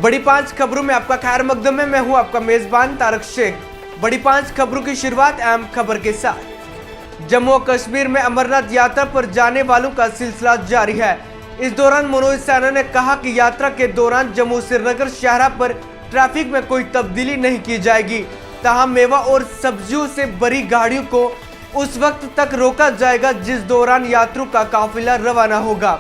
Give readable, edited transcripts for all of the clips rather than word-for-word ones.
बड़ी पांच खबरों में आपका खैर मकदम है। मैं हूं आपका मेजबान तारक शेख। बड़ी पांच खबरों की शुरुआत अहम खबर के साथ। जम्मू और कश्मीर में अमरनाथ यात्रा पर जाने वालों का सिलसिला जारी है। इस दौरान मनोज सिन्हा ने कहा कि यात्रा के दौरान जम्मू श्रीनगर शाहरा पर ट्रैफिक में कोई तब्दीली नहीं की जाएगी, तहां मेवा और सब्जियों से भरी गाड़ियों को उस वक्त तक रोका जाएगा जिस दौरान यात्रियों का काफिला रवाना होगा।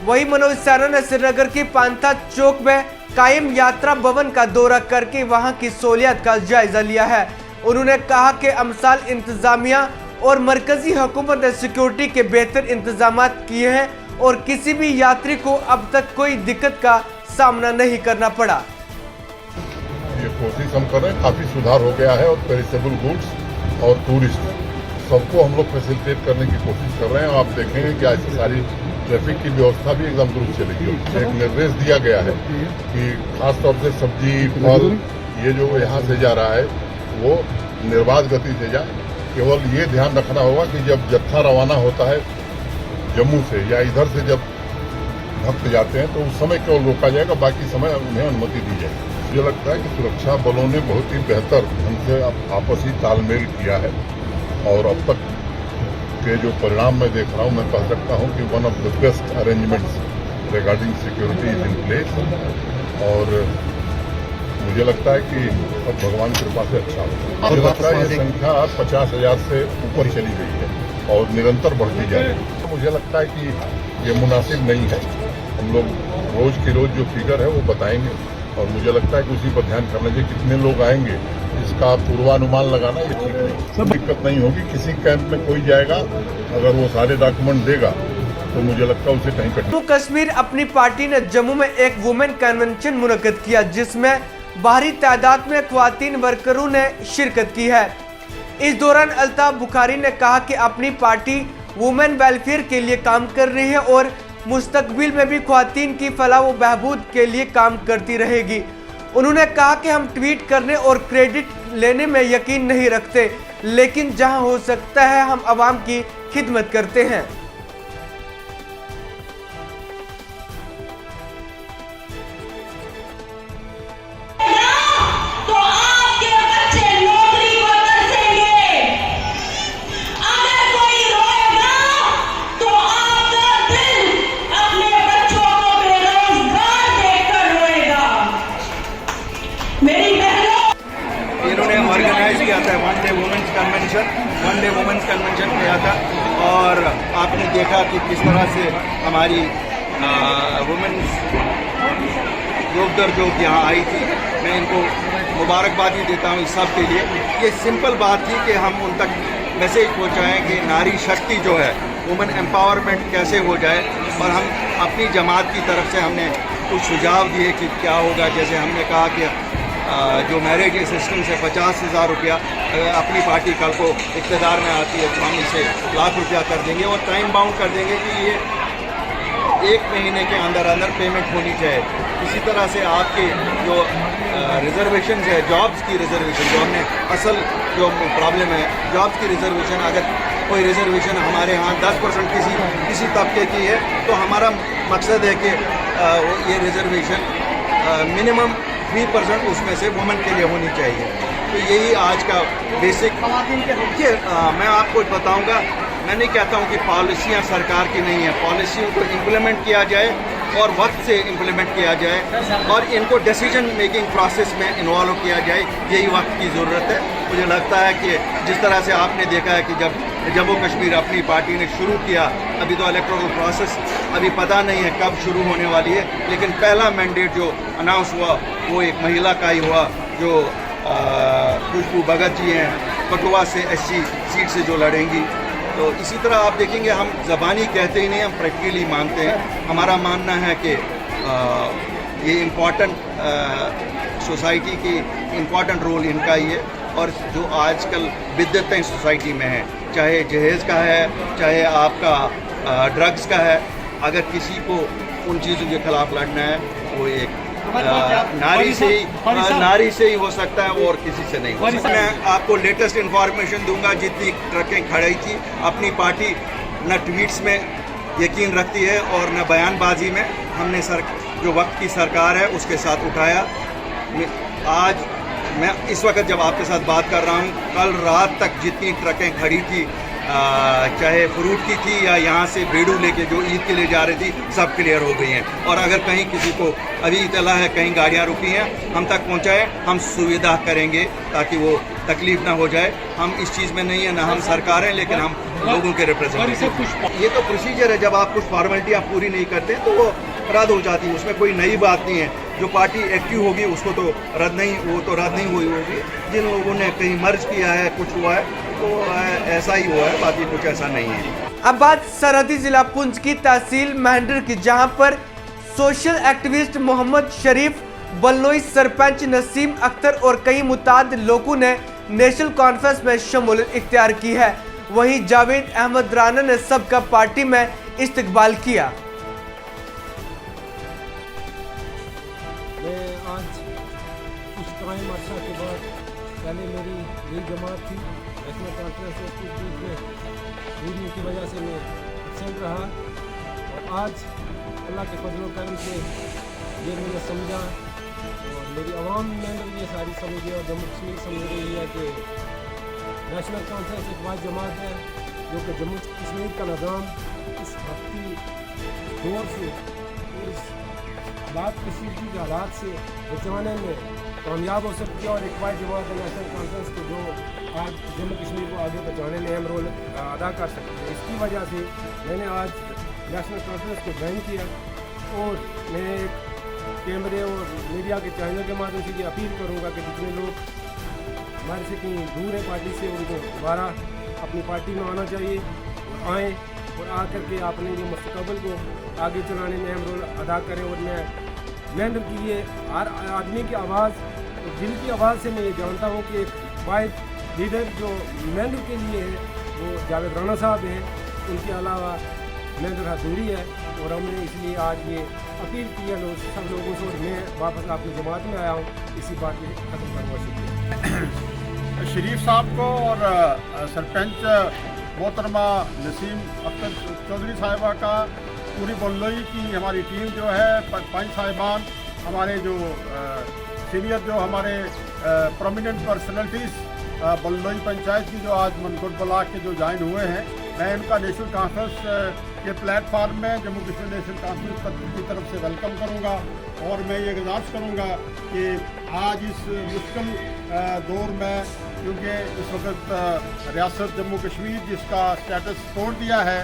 वहीं मनोज सिन्हा ने श्रीनगर की पांथा चौक में कायम यात्रा भवन का दौरा करके वहां की सहूलियत का जायजा लिया है। उन्होंने कहा कि अमसाल इंतजामिया और मरकजी हुकूमत ने सिक्योरिटी के बेहतर इंतजाम किए हैं और किसी भी यात्री को अब तक कोई दिक्कत का सामना नहीं करना पड़ा। ये कोशिश हम कर रहे हैं, काफी सुधार हो गया है और पेरिसेबल गुड्स और टूरिस्ट सबको हम लोग फैसिलिटेट करने की कोशिश कर रहे हैं। आप देखेंगे कि ऐसी सारी ट्रैफिक की व्यवस्था भी एकदम दुरुस्त चलेगी। एक निर्देश दिया गया है कि खासतौर से सब्जी फल ये जो यहाँ से जा रहा है वो निर्बाध गति से जाए। केवल ये ध्यान रखना होगा कि जब जत्था रवाना होता है जम्मू से या इधर से जब भक्त जाते हैं तो उस समय केवल रोका जाएगा, बाकी समय उन्हें अनुमति दी जाएगी। मुझे लगता है कि सुरक्षा बलों ने बहुत ही बेहतर ढंग से आपसी तालमेल किया है और अब तक के जो परिणाम मैं देख रहा हूँ, मैं कह सकता हूँ कि one of the best arrangements regarding security is in place. और मुझे लगता है कि अब भगवान की कृपा से अच्छा होगा। मुझे लगता है ये संख्या 50,000 से ऊपर चली गई है और निरंतर बढ़ती जा रही है। मुझे लगता है कि ये मुनासिब नहीं है। हम लोग रोज की रोज जो फिगर है वो बताएंगे और मुझे लगता है कि उसी पर ध्यान करना चाहिए। कितने लोग आएंगे इसका पूर्वानुमान लगाना ये ठीक नहीं। दिक्कत नहीं होगी। किसी कैंप में कोई जाएगा, अगर वो सारे डॉक्यूमेंट देगा तो मुझे लगता है उसे कहीं कट। जम्मू कश्मीर अपनी पार्टी ने जम्मू में एक वुमेन कन्वेंशन मुनक्किद किया जिसमें भारी तादाद में ख्वातीन वर्करों ने शिरकत की है। इस दौरान अल्ताफ बुखारी ने कहा कि अपनी पार्टी वुमेन वेलफेयर के लिए काम कर रही है और मुस्तकबिल में भी ख्वातीन की फलाह व बहबूद के लिए काम करती रहेगी। उन्होंने कहा कि हम ट्वीट करने और क्रेडिट लेने में यकीन नहीं रखते, लेकिन जहां हो सकता है हम आवाम की खिदमत करते हैं। इन्होंने ऑर्गेनाइज किया था वन डे वुमेन्स कन्वेंशन किया था और आपने देखा कि किस तरह से हमारी वुमेन्स योगदर जो यहाँ आई थी। मैं इनको मुबारकबादी देता हूँ इस सब के लिए। ये सिंपल बात थी कि हम उन तक मैसेज पहुँचाएँ कि नारी शक्ति जो है, वुमेन एम्पावरमेंट कैसे हो जाए। और हम अपनी जमात की तरफ से हमने कुछ सुझाव दिए कि क्या होगा। जैसे हमने कहा कि जो मैरिज असिस्टेंस है 50,000 रुपया, अपनी पार्टी कल को इक़्तिदार में आती है तो हम इसे ₹1,00,000 कर देंगे और टाइम बाउंड कर देंगे कि ये 1 महीने के अंदर पेमेंट होनी चाहिए। इसी तरह से आपके जो रिजर्वेशन है, जॉब्स की रिजर्वेशन, जो हमने असल जो प्रॉब्लम है जॉब्स की रिजर्वेशन, अगर कोई रिजर्वेशन हमारे यहाँ 10% किसी तबके की है तो हमारा मकसद है कि ये रिजर्वेशन मिनिमम 3% उसमें से वुमेन के लिए होनी चाहिए। तो यही आज का बेसिक। मैं आपको बताऊंगा, मैं नहीं कहता हूं कि पॉलिसियां सरकार की नहीं है। पॉलिसियों को इम्प्लीमेंट किया जाए और वक्त से इम्प्लीमेंट किया जाए और इनको डिसीजन मेकिंग प्रोसेस में इन्वॉल्व किया जाए। यही वक्त की ज़रूरत है। मुझे लगता है कि जिस तरह से आपने देखा है कि जब जम्मू कश्मीर अपनी पार्टी ने शुरू किया, अभी तो इलेक्टोरल प्रोसेस अभी पता नहीं है कब शुरू होने वाली है, लेकिन पहला मैंडेट जो अनाउंस हुआ वो एक महिला का ही हुआ, जो खुशबू भगत जी हैं, कठुआ से SC सीट से जो लड़ेंगी। तो इसी तरह आप देखेंगे हम ज़बानी कहते ही नहीं, हम प्रैक्टिकली मानते हैं। हमारा मानना है कि ये इम्पॉर्टेंट सोसाइटी की इम्पॉर्टेंट रोल इनका ही है। और जो आजकल बिद्दतें सोसाइटी में हैं, चाहे जहेज़ का है, चाहे आपका ड्रग्स का है, अगर किसी को उन चीज़ों के खिलाफ लड़ना है वो एक नारी से ही हो सकता है और किसी से नहीं हो सकता। मैं आपको लेटेस्ट इन्फॉर्मेशन दूंगा। जितनी ट्रकें खड़ी थी, अपनी पार्टी न ट्वीट्स में यकीन रखती है और न बयानबाजी में। हमने जो वक्त की सरकार है उसके साथ उठाया। आज मैं इस वक्त जब आपके साथ बात कर रहा हूँ, कल रात तक जितनी ट्रकें खड़ी थी, चाहे फ्रूट की थी या यहाँ से बेड़ू लेके जो ईद के लिए जा रही थी, सब क्लियर हो गई हैं। और अगर कहीं किसी को अभी इतला है कहीं गाड़ियाँ रुकी हैं, हम तक पहुँचाएँ, हम सुविधा करेंगे ताकि वो तकलीफ ना हो जाए। हम इस चीज़ में नहीं है, ना हम सरकार हैं, लेकिन हम लोगों के रिप्रेजेंटेटिव। ये तो प्रोसीजर है, जब आप कुछ फॉर्मेलिटी आप पूरी नहीं करते तो वो रद्द हो जाती है, उसमें कोई नई बात नहीं है। जो पार्टी एक्टिव होगी उसको तो रद्द नहीं हुई होगी। जिन लोगों ने कहीं मर्ज किया है, कुछ हुआ है, तो ऐसा ही हुआ है, बाकी कुछ ऐसा नहीं है। अब बात सरहदी जिला पुंछ की तहसील महंडर की, जहां पर सोशल एक्टिविस्ट मोहम्मद शरीफ, बल्लोई सरपंच नसीम अख्तर और कई मुताद लोगों ने नेशनल कॉन्फ्रेंस में शमूलियत इख्तियार की है। वहीं जावेद अहमद राना ने सबका पार्टी में इस्तकबाल किया। मैं आज कुछ टाइम अर्सा के बाद, पहले मेरी नई जमात थी नेशनल कॉन्फ्रेंस में, कुछ बीच में दूरी की वजह से मैं एबसेंट रहा, और आज अल्लाह के फजल करम से ये मैंने समझा और मेरी आवाम में ये सारी समझी और जम्मू कश्मीर समझ रही है कि नेशनल कॉन्फ्रेंस एक वाद जमात है जो कि जम्मू कश्मीर का निज़ाम इस वक्ती दौर से, इस हालात कशीदगी के हालात से बचाने में कामयाब हो सकती है। और एक वाद जमात है नेशनल कॉन्फ्रेंस को जो आज जम्मू कश्मीर को आगे बढ़ाने में अहम रोल अदा कर सकती है। इसकी वजह से मैंने आज नेशनल कॉन्फ्रेंस को ज्वाइन किया, और मैं कैमरे और मीडिया के चैनल के माध्यम से ये अपील करूँगा कि जितने लोग हमारे से कहीं दूर है पार्टी से, उनको दोबारा अपनी पार्टी में आना चाहिए और आएँ, और आकर के अपने जो मुस्तकबिल को आगे चलाने में अहम रोल अदा करें। और मैं महंडर की ये हर आदमी की आवाज़, दिल की आवाज़ से मैं ये जानता हूँ कि एक वाहिद लीडर जो महंडर के लिए है वो जावेद राना साहब हैं, उनके अलावा महंडर अधूरी है। और हमने इसलिए आज ये अपील की है सब लोगों से, और मैं वापस अपनी जमात में आया हूँ, इसी बात को ख़त्म करना। शुक्रिया शरीफ साहब को और सरपंच मोहतरमा नसीम अख्तर चौधरी साहिबा का, पूरी बल्लोई की हमारी टीम जो है, पंच साहिबान, हमारे जो सीनियर जो हमारे प्रोमिनेंट पर्सनैलिटीज़ बल्लोई पंचायत की जो आज मनकोट ब्लॉक के जो ज्वाइन हुए हैं, मैं इनका नेशनल कॉन्फ्रेंस के प्लेटफार्म में जम्मू कश्मीर नेशनल कॉन्फ्रेंस की तरफ से वेलकम करूंगा। और मैं ये गुजारिश करूंगा कि आज इस मुश्किल दौर में, क्योंकि इस वक्त रियासत जम्मू कश्मीर जिसका स्टेटस तोड़ दिया है,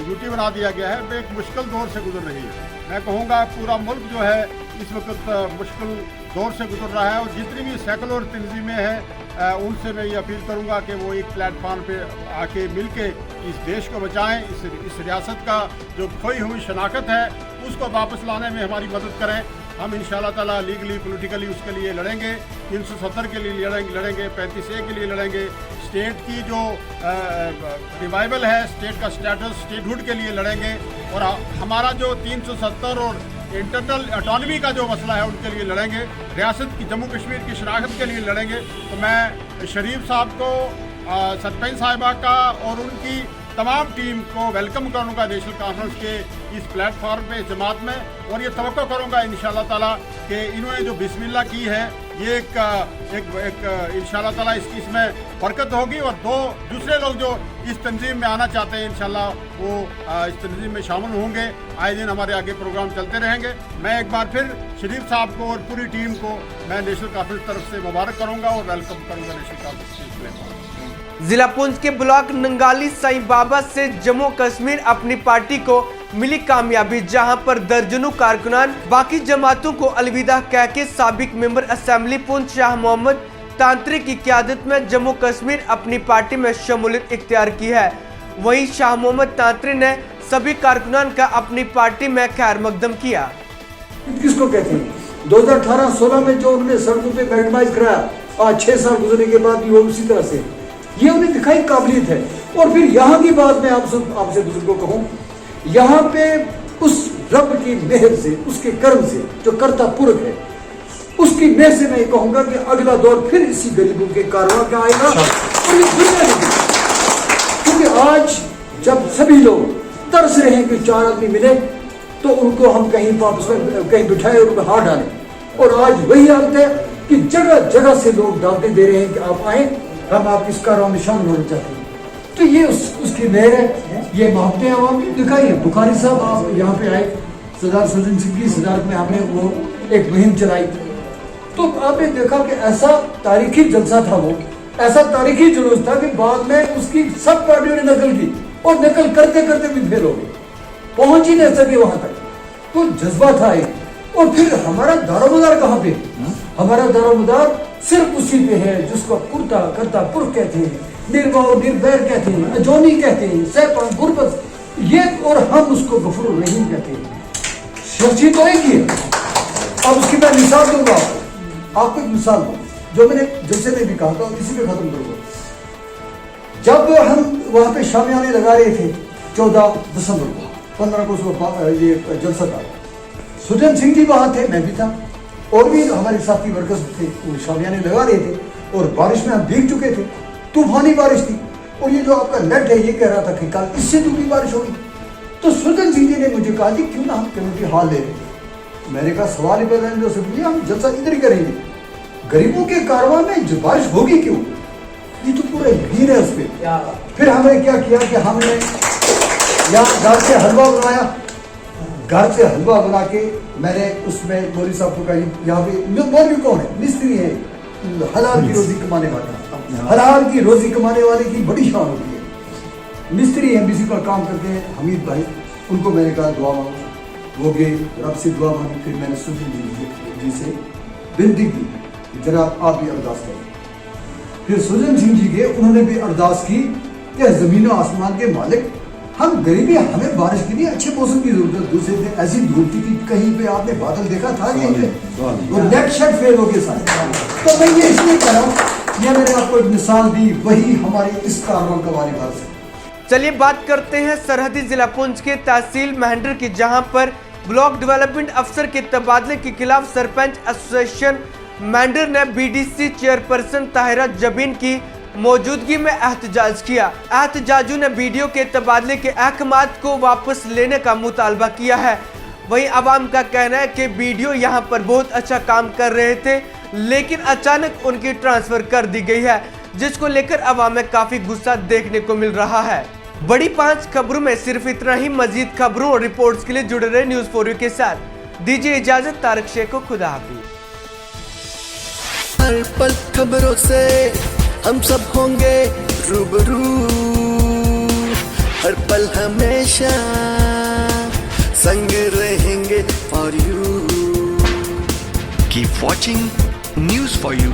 यूटी बना दिया गया है, वो एक मुश्किल दौर से गुजर रही है। मैं कहूँगा पूरा मुल्क जो है इस वक्त मुश्किल दौर से गुजर रहा है, और जितनी भी सेकुलर तंजीमें हैं उनसे मैं ये अपील करूँगा कि वो एक प्लेटफार्म पे आके मिल के इस देश को बचाएं, इस रियासत का जो खोई हुई शनाख्त है उसको वापस लाने में हमारी मदद करें। हम इंशाअल्लाह ताला लीगली पोलिटिकली उसके लिए लड़ेंगे, 370 के लिए लड़ेंगे, 35A के लिए लड़ेंगे, स्टेट की जो रिवाइवल है, स्टेट का स्टेटस, स्टेटहुड के लिए लड़ेंगे, और हमारा जो 370 और इंटरनल ऑटोनॉमी का जो मसला है उनके लिए लड़ेंगे, रियासत की जम्मू कश्मीर की शनाख्त के लिए लड़ेंगे। तो मैं शरीफ साहब को, सरपंच साहिबा का और उनकी तमाम टीम को वेलकम करूँगा नेशनल कॉन्फ्रेंस के इस प्लेटफॉर्म पे, जमात में, और ये तवक्को करूँगा इंशाअल्लाह ताला कि इन्होंने जो बिस्मिल्लाह की है ये एक इंशाअल्लाह ताला इसमें बरकत होगी, और दूसरे लोग जो इस तंजीम में आना चाहते हैं इंशाअल्लाह वो इस तंजीम में शामिल होंगे। आए दिन हमारे आगे प्रोग्राम चलते रहेंगे। मैं एक बार फिर शरीफ साहब को और पूरी टीम को मैं नेशनल कॉन्फ्रेंस तरफ से मुबारक करूँगा और वेलकम करूँगा नेशनल कॉन्फ्रेंस। जिला पुंछ के ब्लॉक नंगाली साईं बाबा से जम्मू कश्मीर अपनी पार्टी को मिली कामयाबी, जहां पर दर्जनों कारकुनान बाकी जमातों को अलविदा कह के साबिक मेंबर असेंबली पुंछ शाह मोहम्मद तांत्रिक की क़यादत में जम्मू कश्मीर अपनी पार्टी में शमूलियत इख्तियार की है। वहीं शाह मोहम्मद तांत्रिक ने सभी कारकुनान का अपनी पार्टी में खैर मकदम किया। किसको कहते हैं 2018-16 में जो उन्होंने सड़कों पे मैग्नाइज कराया, आज 6 साल गुजरने के बाद भी वो उसी तरह से, ये उन्हें दिखाई काबिलियत है। और फिर यहाँ की बात मैं आपसे बुजुर्गों को कहूँ, यहाँ पे उस रब की मेहर से, उसके कर्म से, जो कर्ता पुरख है, उसकी मेहर से मैं कहूँगा कि अगला दौर फिर इसी गरीबों के कारवां का आएगा। और ये दुनिया नहीं, क्योंकि आज जब सभी लोग तरस रहे हैं कि 4 आदमी मिले, तो तो उनको हम कहीं वापस कहीं बिठाए और हाथ डालें। और आज वही हालत है कि जगह जगह से लोग दावतें दे रहे हैं कि आप आए, हम आप इस कारवां में शामिल होना चाहते हैं। तो ये उसकी मेहर है, ये मोहब्बतें आवाम की दिखाई है। बुखारी साहब आप यहाँ पे आए, सरदार सुरजन सिंह की सदारत में हमने वो एक मुहिम चलाई, तो आपने देखा कि ऐसा तारीखी जलसा था, वो ऐसा तारीखी जुलूस था कि बाद में उसकी सब पार्टियों ने नकल की और नकल करते करते भी फेल हो गए, पहुंच ही नहीं सके वहां तक। तो जज्बा था एक। और फिर हमारा दारोमदार कहाँ पे? हमारा दारोमदार सिर्फ उसी पे है जिसको कुर्ता करता पुरख कहते हैं, निर्वाह निर्वैर कहते हैं, अजोनी कहते हैं, सहपा गुरबत, ये, और हम उसको गफूर रहीम कहते हैं। शख्सी तो एक ही है। अब उसकी मैं मिसाल दूंगा आपको एक मिसाल दूँ जो मैंने जैसे में भी कहा था, इसी पे खत्म करूंगा। जब हम वहां पे शामियाने लगा रहे थे 14 दिसंबर को, 15 को उसको ये जलसा था, सुजन सिंह जी वहां थे, मैं भी था, और भी हमारे साथी वर्कर्स थे, वो शामियाने लगा रहे थे। और बारिश में हम भीग चुके थे, तूफानी बारिश थी, और ये जो आपका नेट है ये कह रहा था कि कल इससे दूसरी बारिश होगी। तो सुजन सिंह जी ने मुझे कहा कि क्यों ना हम कम्युनिटी हॉल ले लें। मैंने कहा सवाल ही पैदा नहीं हो सकती, हम जलसा इधर ही करेंगे, गरीबों के कारवां में जो बारिश होगी क्यों, ये तो पूरा यकीन है उस पर। फिर हमने क्या किया कि हमने यहाँ घर से हलवा बनाया, घर से हलवा बना के मैंने उसमें मौलवी साहब को कहा, यहाँ पे मौलवी कौन है, मिस्त्री है, हलाल की रोजी कमाने वाला, हलाल की रोजी कमाने वाले की बड़ी शान होती है। मिस्त्री एमबीसी का काम करते हैं हमीद भाई, उनको मैंने कहा दुआ मांगो, वो गए, रब से दुआ मांगी। फिर मैंने सुजन जी से विनती की जरा आप भी अरदास करें। फिर सुजन सिंह जी गए, उन्होंने भी अरदास की कि ज़मीन और आसमान के मालिक, हम गरीबी, हमें बारिश के लिए अच्छे मौसम की जरूरत है। दूसरे दिन ऐसी धूप थी कि कहीं पे आपने बादल देखा था कहीं पे, वो नेट शेड फेल हो गए सारे। तो मैं ये इसलिए कह रहा हूँ, ये मैंने आपको एक मिसाल दी, वही हमारे इस कारवां का वारीवार से। चलिए बात करते हैं सरहदी जिला पुंछ के तहसील महेंद्र की, जहां पर ब्लॉक डेवलपमेंट अफसर के तबादले के खिलाफ सरपंच एसोसिएशन महेंद्र ने बीडीसी चेयरपर्सन ताहिरा जबीन की मौजूदगी में एहतजाज किया। एहतजाजू ने वीडियो के तबादले के अहकामात को वापस लेने का मुतालबा किया है। वहीं आवाम का कहना है कि वीडियो यहां पर बहुत अच्छा काम कर रहे थे, लेकिन अचानक उनकी ट्रांसफर कर दी गई है, जिसको लेकर आवाम में काफी गुस्सा देखने को मिल रहा है। बड़ी 5 खबरों में सिर्फ इतना ही। मजीद खबरों और रिपोर्ट्स के लिए जुड़े रहे न्यूज़ फॉर यू के साथ। दीजिए इजाजत, तारक शेख को खुदा हाफिज। हर पल खबरों से हम सब होंगे रूबरू, हर पल हमेशा संग रहेंगे for you. Keep watching news for you.